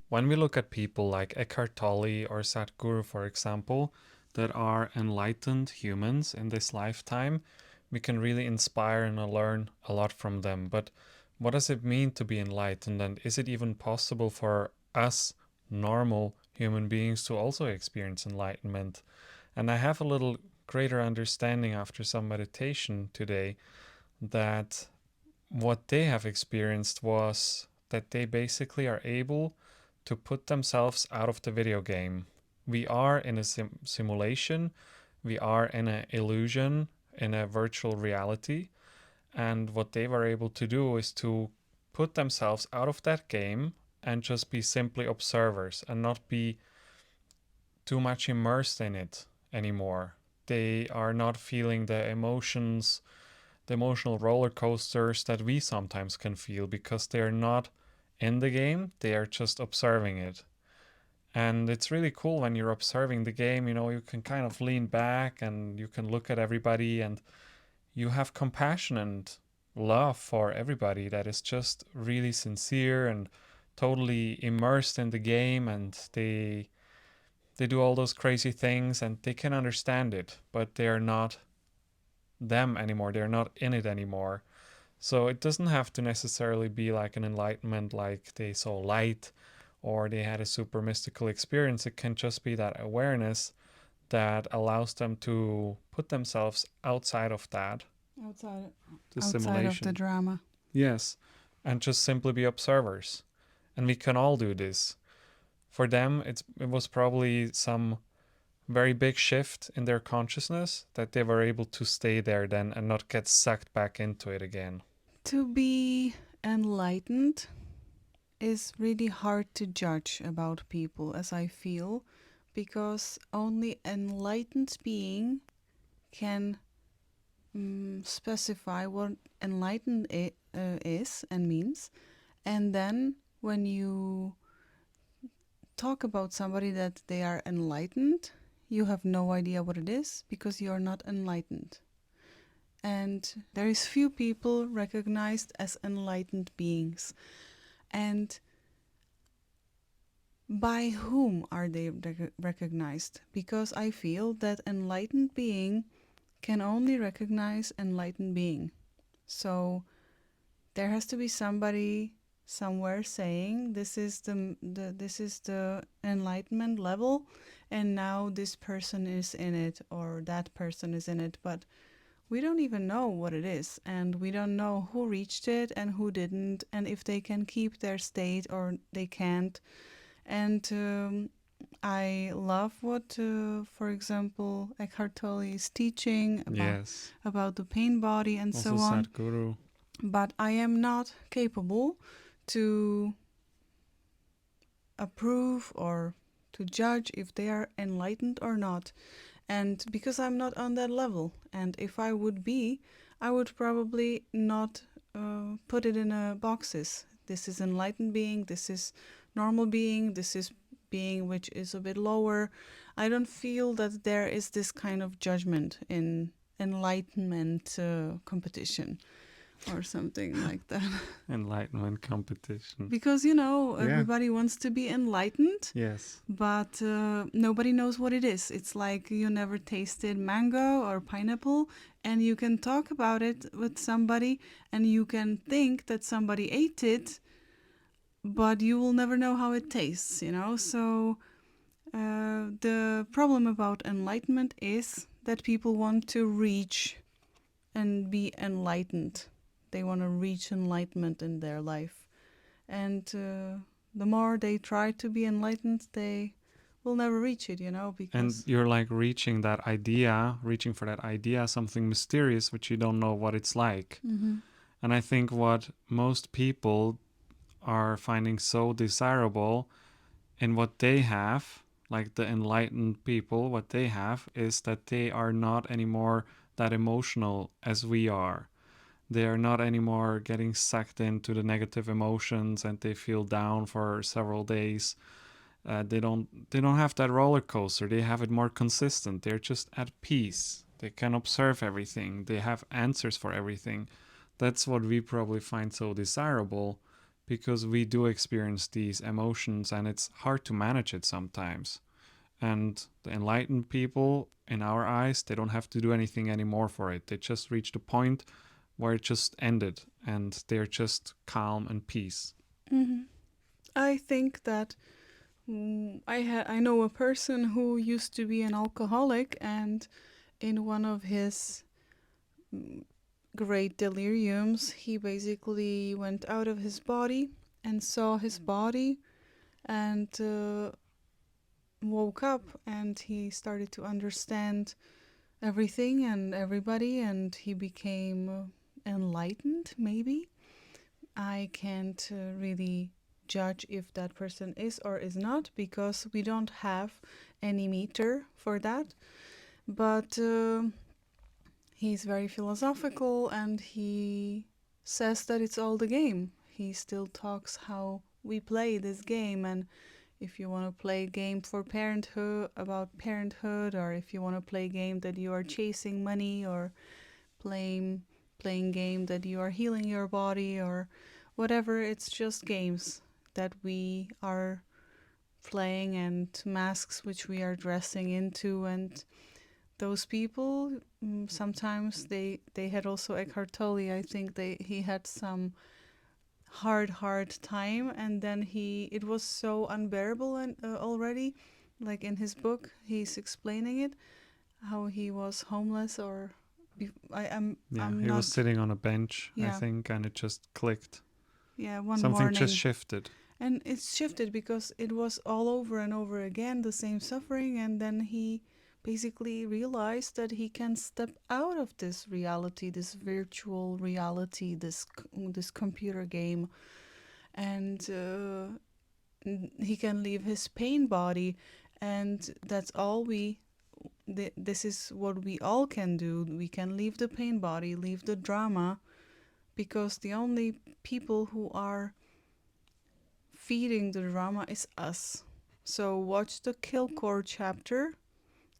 when we look at people like Eckhart Tolle or Sadhguru, for example, that are enlightened humans in this lifetime, we can really inspire and learn a lot from them. But what does it mean to be enlightened? And is it even possible for us normal human beings to also experience enlightenment? And I have a little greater understanding after some meditation today that what they have experienced was that they basically are able to put themselves out of the video game. We are in a simulation, we are in an illusion, in a virtual reality, and what they were able to do is to put themselves out of that game and just be simply observers and not be too much immersed in it anymore. They are not feeling the emotions, the emotional roller coasters that we sometimes can feel because they're not in the game, they are just observing it. And it's really cool when you're observing the game, you can kind of lean back and you can look at everybody and you have compassion and love for everybody that is just really sincere and totally immersed in the game, and they do all those crazy things and they can understand it, but they're not them anymore. They're not in it anymore. So it doesn't have to necessarily be like an enlightenment, like they saw light or they had a super mystical experience. It can just be that awareness that allows them to put themselves outside of that, Outside, the outside of the simulation. drama. Yes, and just simply be observers. And we can all do this. For them, it was probably some very big shift in their consciousness that they were able to stay there then and not get sucked back into it again. To be enlightened is really hard to judge about people, as I feel, because only enlightened being can specify what enlightened is and means. And then when you talk about somebody that they are enlightened, you have no idea what it is because you're not enlightened. And there is few people recognized as enlightened beings. And by whom are they recognized? Because I feel that enlightened being can only recognize enlightened being. So there has to be somebody somewhere saying this is the enlightenment level, and now this person is in it or that person is in it, but we don't even know what it is, and we don't know who reached it and who didn't, and if they can keep their state or they can't. And I love what, for example, Eckhart Tolle is teaching Yes. about the pain body and Also so on. Sadhguru. But I am not capable to approve or to judge if they are enlightened or not. And because I'm not on that level, and if I would be, I would probably not put it in boxes. This is enlightened being, this is normal being, this is being which is a bit lower. I don't feel that there is this kind of judgment in enlightenment competition or something like that. Enlightenment competition. Because, everybody wants to be enlightened. Yes. But nobody knows what it is. It's like you never tasted mango or pineapple, and you can talk about it with somebody, and you can think that somebody ate it, but you will never know how it tastes, So the problem about enlightenment is that people want to reach and be enlightened. They want to reach enlightenment in their life. And the more they try to be enlightened, they will never reach it, because... And you're like reaching for that idea, something mysterious which you don't know what it's like. Mm-hmm. And I think what most people are finding so desirable in what they have, like the enlightened people, what they have is that they are not anymore that emotional as we are. They are not anymore getting sucked into the negative emotions and they feel down for several days. They don't have that roller coaster. They have it more consistent. They're just at peace. They can observe everything. They have answers for everything. That's what we probably find so desirable because we do experience these emotions and it's hard to manage it sometimes. And the enlightened people, in our eyes, they don't have to do anything anymore for it. They just reached a point where it just ended and they're just calm and peace. Mm-hmm. I think that I know a person who used to be an alcoholic, and in one of his great deliriums, he basically went out of his body and saw his body and woke up, and he started to understand everything and everybody, and he became enlightened, maybe. I can't really judge if that person is or is not, because we don't have any meter for that. But he's very philosophical, and he says that it's all the game. He still talks how we play this game, and if you want to play a game for parenthood, about parenthood, or if you want to play a game that you are chasing money, or playing game that you are healing your body, or whatever, it's just games that we are playing and masks which we are dressing into. And those people, sometimes they had also Eckhart Tolle. I think he had some hard time, and then it was so unbearable, and already, like in his book he's explaining it, how he was homeless, or I'm He not. was sitting on a bench, I Yeah, think, and it just clicked. yeah, one Something just morning. shifted. And it's shifted because it was all over and over again the same suffering, and then he basically realized that he can step out of this reality, this virtual reality, this computer game, and he can leave his pain body, and that's all this is what we all can do. We can leave the pain body, leave the drama, because the only people who are feeding the drama is us. So watch the Kill Core chapter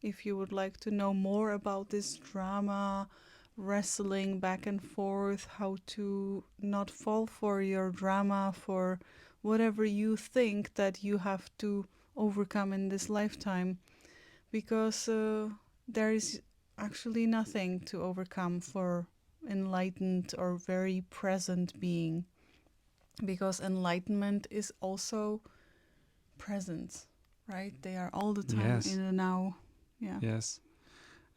if you would like to know more about this drama, wrestling back and forth, how to not fall for your drama, for whatever you think that you have to overcome in this lifetime. Because there is actually nothing to overcome for enlightened or very present being. Because enlightenment is also presence, right? They are all the time in Yes, the now. Yeah. yes.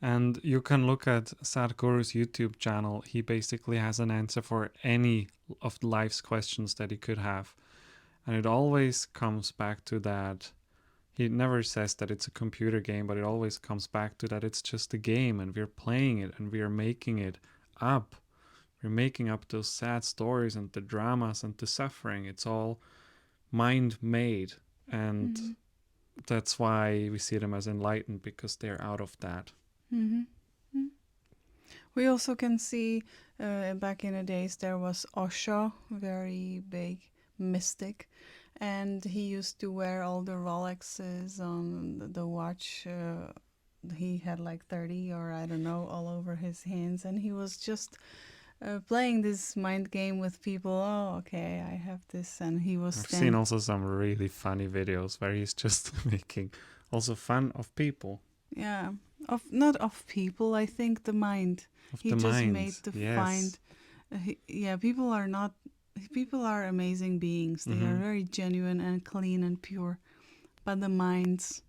And you can look at Sadhguru's YouTube channel. He basically has an answer for any of life's questions that he could have. And it always comes back to that. He never says that it's a computer game, but it always comes back to that it's just a game and we're playing it and we are making it up. We're making up those sad stories and the dramas and the suffering. It's all mind made. And Mm-hmm. that's why we see them as enlightened, because they're out of that. Mm-hmm. Mm-hmm. We also can see back in the days there was Osho, very big mystic, and he used to wear all the Rolexes on the watch. He had like 30 or I don't know all over his hands, and he was just playing this mind game with people. Oh, okay, I have this, and he was I've seen standing. also some really funny videos where he's just making also fun of people, Yeah, of not of people. I think the mind. of He the just made mind. the Yes. find. Yeah, people are not. People are amazing beings. They are Mm-hmm. very genuine and clean and pure. But the mind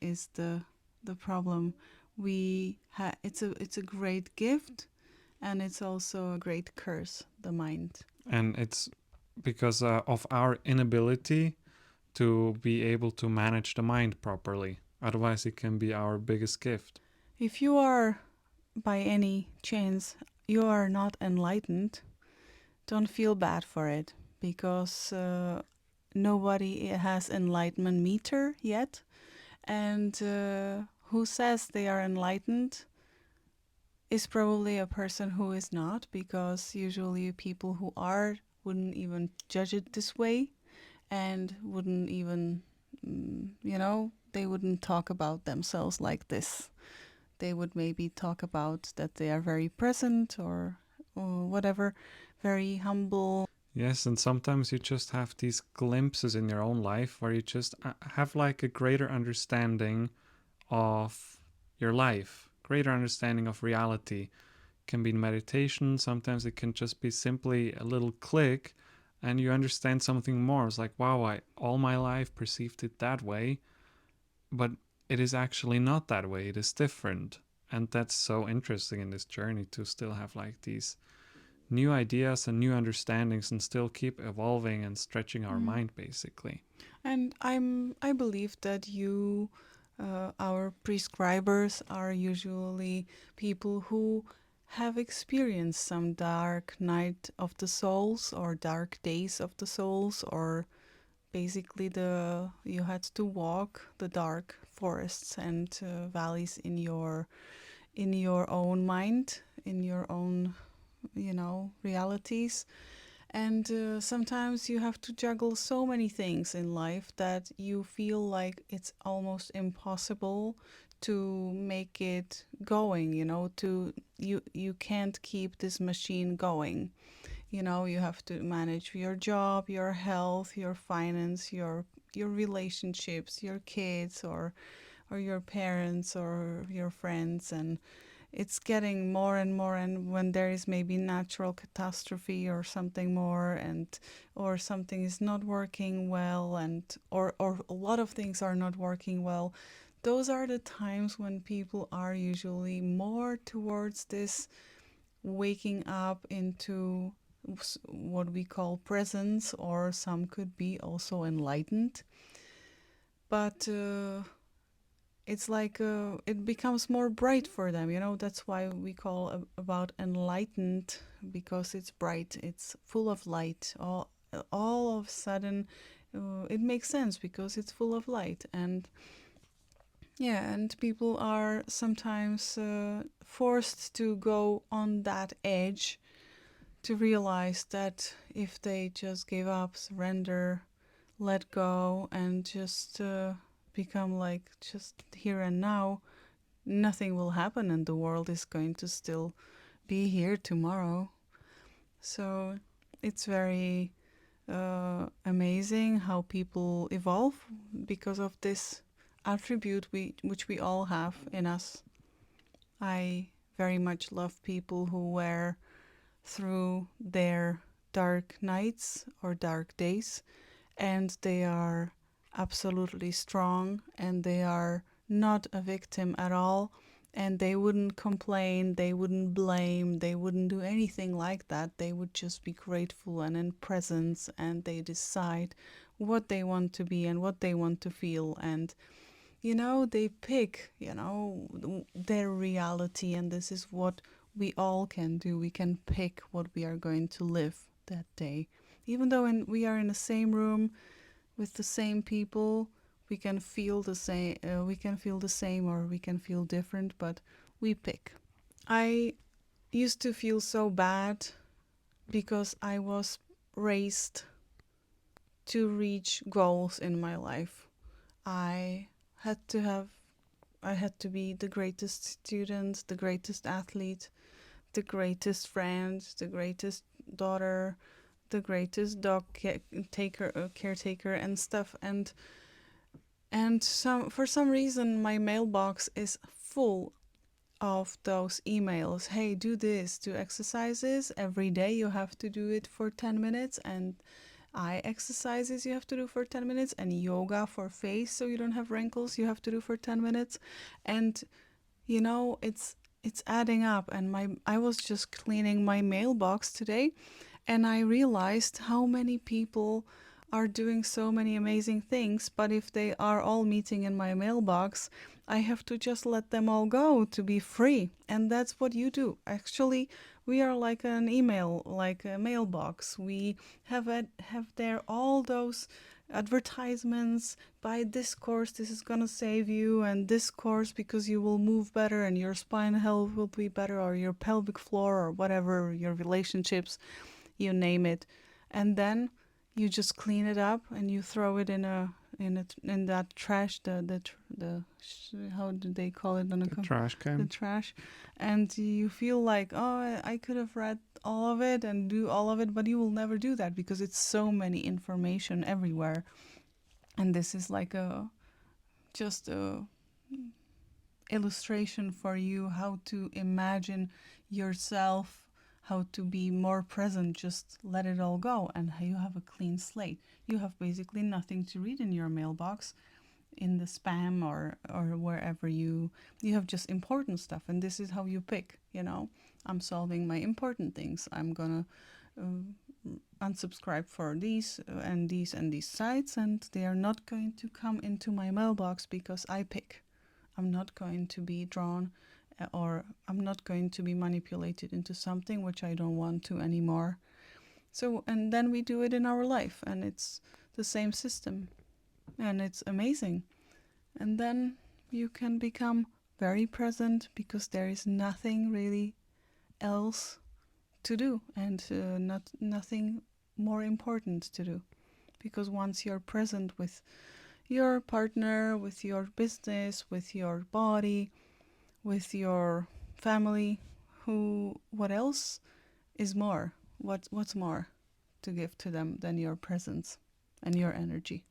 is the problem. It's a great gift, and it's also a great curse. The mind. And it's because of our inability to be able to manage the mind properly. Otherwise, it can be our biggest gift. If you are, by any chance, you are not enlightened, don't feel bad for it, because nobody has enlightenment meter yet, and who says they are enlightened is probably a person who is not, because usually people who are wouldn't even judge it this way, and wouldn't even they wouldn't talk about themselves like this. They would maybe talk about that they are very present, or whatever, very humble. Yes, and sometimes you just have these glimpses in your own life where you just have like a greater understanding of your life, greater understanding of reality. It can be in meditation, sometimes it can just be simply a little click and you understand something more. It's like, wow, I all my life perceived it that way, but it is actually not that way. It is different. And that's so interesting in this journey to still have like these new ideas and new understandings and still keep evolving and stretching our Mm. mind basically. And I believe that our prescribers are usually people who have experienced some dark night of the souls or dark days of the souls, or basically the you had to walk the dark forests and valleys in your own mind, in your own realities. And sometimes you have to juggle so many things in life that you feel like it's almost impossible to make it going, to you can't keep this machine going. You have to manage your job, your health, your finance, your relationships, your kids, or your parents or your friends, and it's getting more and more. And when there is maybe natural catastrophe or something more, and or something is not working well, and or a lot of things are not working well, those are the times when people are usually more towards this waking up into what we call presence, or some could be also enlightened. But it's like it becomes more bright for them. That's why we call about enlightened, because it's bright, it's full of light. All of a sudden, it makes sense because it's full of light. And yeah, and people are sometimes forced to go on that edge to realize that if they just give up, surrender, let go, and just become like just here and now, nothing will happen and the world is going to still be here tomorrow. So it's very amazing how people evolve because of this attribute which we all have in us. I very much love people who wear through their dark nights or dark days, and they are absolutely strong, and they are not a victim at all, and they wouldn't complain, they wouldn't blame, they wouldn't do anything like that. They would just be grateful and in presence, and they decide what they want to be and what they want to feel. And they pick their reality, and this is what we all can do. We can pick what we are going to live that day. Even though we are in the same room with the same people, we can feel the same. We can feel the same, or we can feel different, but we pick. I used to feel so bad because I was raised to reach goals in my life. I had to have I had to be the greatest student, the greatest athlete, the greatest friend, the greatest daughter, the greatest caretaker and stuff. And for some reason my mailbox is full of those emails. Hey, do this, do exercises every day. You have to do it for 10 minutes, and eye exercises you have to do for 10 minutes, and yoga for face so you don't have wrinkles you have to do for 10 minutes. And it's adding up. And I was just cleaning my mailbox today, and I realized how many people are doing so many amazing things, but if they are all meeting in my mailbox, I have to just let them all go to be free. And that's what you do. Actually, we are like an email, like a mailbox. We have there all those advertisements: buy this course, this is gonna save you, and this course because you will move better and your spine health will be better, or your pelvic floor, or whatever, your relationships, you name it. And then you just clean it up and you throw it in that trash, how do they call it on The trash the can. trash, and you feel like, oh, I could have read all of it and do all of it, but you will never do that because it's so many information everywhere. And this is like just a illustration for you how to imagine yourself, how to be more present. Just let it all go, and you have a clean slate. You have basically nothing to read in your mailbox, in the spam, or wherever you have just important stuff. And this is how you pick, I'm solving my important things. I'm gonna unsubscribe for these and these and these sites, and they are not going to come into my mailbox because I pick. I'm not going to be drawn, or I'm not going to be manipulated into something which I don't want to anymore. So, and then we do it in our life, and it's the same system, and it's amazing. And then you can become very present because there is nothing really else to do, and nothing more important to do. Because once you're present with your partner, with your business, with your body, with your family, what else is more? What's more to give to them than your presence and your energy?